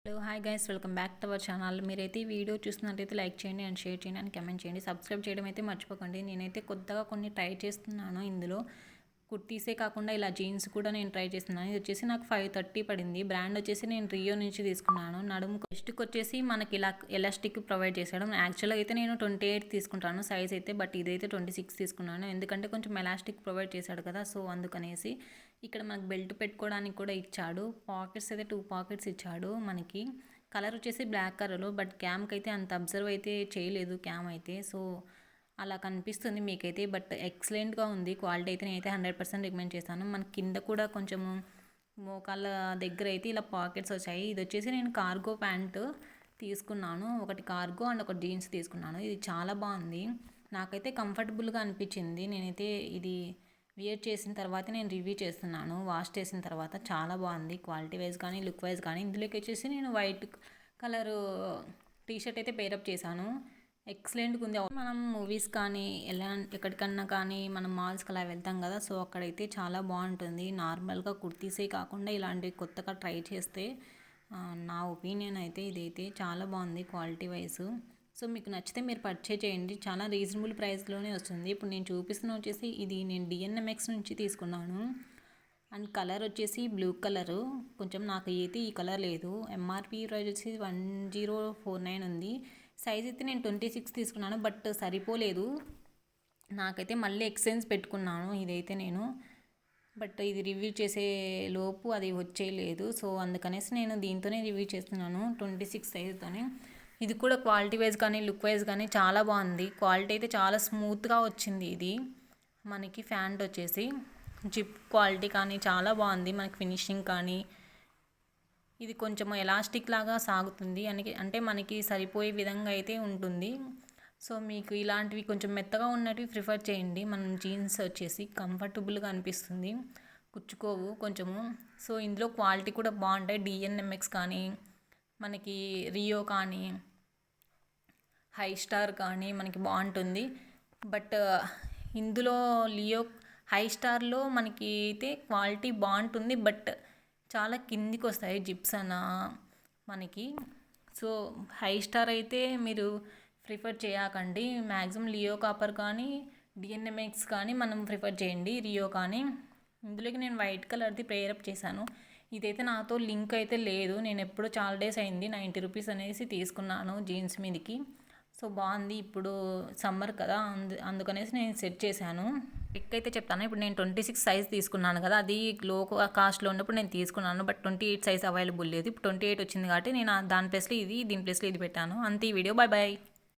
Hello hi guys, welcome back to our channel. మీరైతే ఈ video చూస్తున్నట్టయితే లైక్ చేయండి అండ్ షేర్ చేయండి అండ్ కమెంట్ చేయండి. సబ్స్క్రైబ్ చేయడం అయితే మర్చిపోకండి. నేనైతే కొత్తగా కొన్ని ట్రై చేస్తున్నాను. ఇందులో కుర్తీసే కాకుండా ఇలా జీన్స్ కూడా నేను ట్రై చేస్తున్నాను. ఇది వచ్చేసి నాకు 530 పడింది. బ్రాండ్ వచ్చేసి నేను రియో నుంచి తీసుకున్నాను. నడుము చెస్ట్కి వచ్చేసి మనకి ఇలా ఎలాస్టిక్ ప్రొవైడ్ చేశాడు. యాక్చువల్గా అయితే నేను 28 తీసుకుంటాను సైజ్ అయితే, బట్ ఇదైతే 26 తీసుకున్నాను. ఎందుకంటే కొంచెం ఎలాస్టిక్ ప్రొవైడ్ చేశాడు కదా, సో అందుకనేసి. ఇక్కడ మనకు బెల్ట్ పెట్టుకోవడానికి కూడా ఇచ్చాడు. పాకెట్స్ అయితే 2 పాకెట్స్ ఇచ్చాడు మనకి. కలర్ వచ్చేసి బ్లాక్ కలర్, బట్ క్యామ్కి అయితే అంత అబ్జర్వ్ అయితే చేయలేదు క్యామ్ అయితే. సో అలా కనిపిస్తుంది మీకైతే, బట్ ఎక్సలెంట్గా ఉంది. క్వాలిటీ అయితే నేనైతే 100% రికమెండ్ చేస్తాను. మన కింద కూడా కొంచెము మోకాళ్ళ దగ్గర అయితే ఇలా పాకెట్స్ వచ్చాయి. ఇది వచ్చేసి నేను కార్గో ప్యాంటు తీసుకున్నాను. ఒకటి కార్గో అండ్ ఒకటి జీన్స్ తీసుకున్నాను. ఇది చాలా బాగుంది, నాకైతే కంఫర్టబుల్గా అనిపించింది. నేనైతే ఇది వియర్ చేసిన తర్వాత నేను రివ్యూ చేస్తున్నాను. వాష్ చేసిన తర్వాత చాలా బాగుంది క్వాలిటీ వైజ్ కానీ లుక్ వైజ్ కానీ. ఇందులోకి వచ్చేసి నేను వైట్ కలర్ టీషర్ట్ అయితే పేరప్ చేశాను. ఎక్సలెంట్గా ఉంది. మనం మూవీస్ కానీ ఎక్కడికన్నా కానీ మనం మాల్స్కి అలా వెళ్తాం కదా, సో అక్కడైతే చాలా బాగుంటుంది. నార్మల్గా కుర్తీసే కాకుండా ఇలాంటివి కొత్తగా ట్రై చేస్తే నా ఒపీనియన్ అయితే ఇదైతే చాలా బాగుంది క్వాలిటీ వైజ్. సో మీకు నచ్చితే మీరు పర్చేజ్ చేయండి. చాలా రీజనబుల్ ప్రైస్లోనే వస్తుంది. ఇప్పుడు నేను చూపిస్తున్న వచ్చేసి ఇది నేను డిఎన్ఎంఎక్స్ నుంచి తీసుకున్నాను. అండ్ కలర్ వచ్చేసి బ్లూ కలరు. కొంచెం నాకు అయితే ఈ కలర్ లేదు. ఎంఆర్పి ప్రైస్ వచ్చేసి 1049 ఉంది. సైజ్ అయితే నేను 26 తీసుకున్నాను, బట్ సరిపోలేదు. నాకైతే మళ్ళీ ఎక్స్చేంజ్ పెట్టుకున్నాను ఇదైతే నేను, బట్ ఇది రివ్యూ చేసే లోపు అది వచ్చేయలేదు. సో అందుకనేసి నేను దీంతోనే రివ్యూ చేస్తున్నాను 26 సైజుతోనే. ఇది కూడా క్వాలిటీ వైజ్ కానీ లుక్ వైజ్ కానీ చాలా బాగుంది. క్వాలిటీ అయితే చాలా స్మూత్గా వచ్చింది. ఇది మనకి ప్యాంట్ వచ్చేసి జిప్ క్వాలిటీ కానీ చాలా బాగుంది. మనకి ఫినిషింగ్ కానీ ఇది కొంచెం ఎలాస్టిక్ లాగా సాగుతుంది అంటే మనకి సరిపోయే విధంగా అయితే ఉంటుంది. సో మీకు ఇలాంటివి కొంచెం మెత్తగా ఉన్నటివి ప్రిఫర్ చేయండి. మనం జీన్స్ వచ్చేసి కంఫర్టబుల్గా అనిపిస్తుంది, కుచ్చుకోవు కొంచెము. సో ఇందులో క్వాలిటీ కూడా బాగుంటాయి. డిఎన్ఎంఎక్స్ కానీ మనకి రియో కానీ హై స్టార్ కానీ మనకి బాగుంటుంది. బట్ ఇందులో లియో హై స్టార్లో మనకి అయితే క్వాలిటీ బాగుంటుంది, బట్ చాలా కిందికి వస్తాయి జిప్స్ అన్న మనకి. సో హై స్టార్ అయితే మీరు ప్రిఫర్ చేయకండి. మ్యాక్సిమం లియో కాపర్ కానీ డిఎన్ఎంఎక్స్ కానీ మనం ప్రిఫర్ చేయండి, రియో కానీ. ఇందులోకి నేను వైట్ కలర్ది పేరప్ చేశాను. ఇదైతే నాతో లింక్ అయితే లేదు. నేను ఎప్పుడో చాలా డేస్ అయింది 90 రూపీస్ అనేసి తీసుకున్నాను జీన్స్ మీదకి. సో బాగుంది. ఇప్పుడు సమ్మర్ కదా, అందుకనేసి నేను సెట్ చేశాను. పిక్ అయితే చెప్తాను. ఇప్పుడు నేను 26 సైజ్ తీసుకున్నాను కదా, అది లో కాస్ట్లో ఉన్నప్పుడు నేను తీసుకున్నాను, బట్ 28 సైజ్ అవైలబుల్ లేదు. ఇప్పుడు 28 వచ్చింది కాబట్టి నేను దాని ప్లేస్లో దీని ప్లేస్లో ఇది పెట్టాను. అంతే ఈ వీడియో. Bye bye.